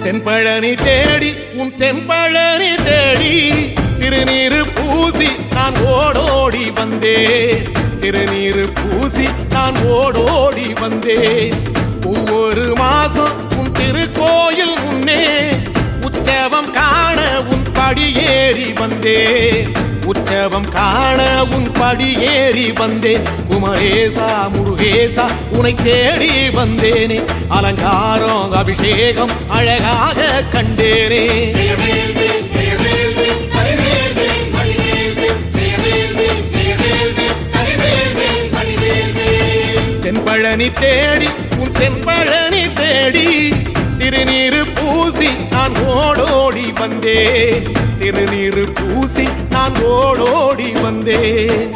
தென்பழனி தேடி உன் தென்பழனி தேடி திருநீரு பூசி நான் ஓடோடி வந்தேன். திருநீரு பூசி நான் ஓடோடி வந்தேன். ஒவ்வொரு மாசம் உன் திருக்கோயில் முன்னே உற்சவம் காண உன் படியேறி வந்தேன். உற்சவம் காண உன் படியேறி வந்தேன். குமரேசா முருகேசா உனை தேடி வந்தேனே. அலங்காரம் அபிஷேகம் அழகாக கண்டேனே. தென்பழனி தேடி உன் தென்பழனி தேடி திருநீரு பூசி நான் ஓடோடி வந்தேன். திருநீரு பூசி நான் ஓடோடி வந்தேன்.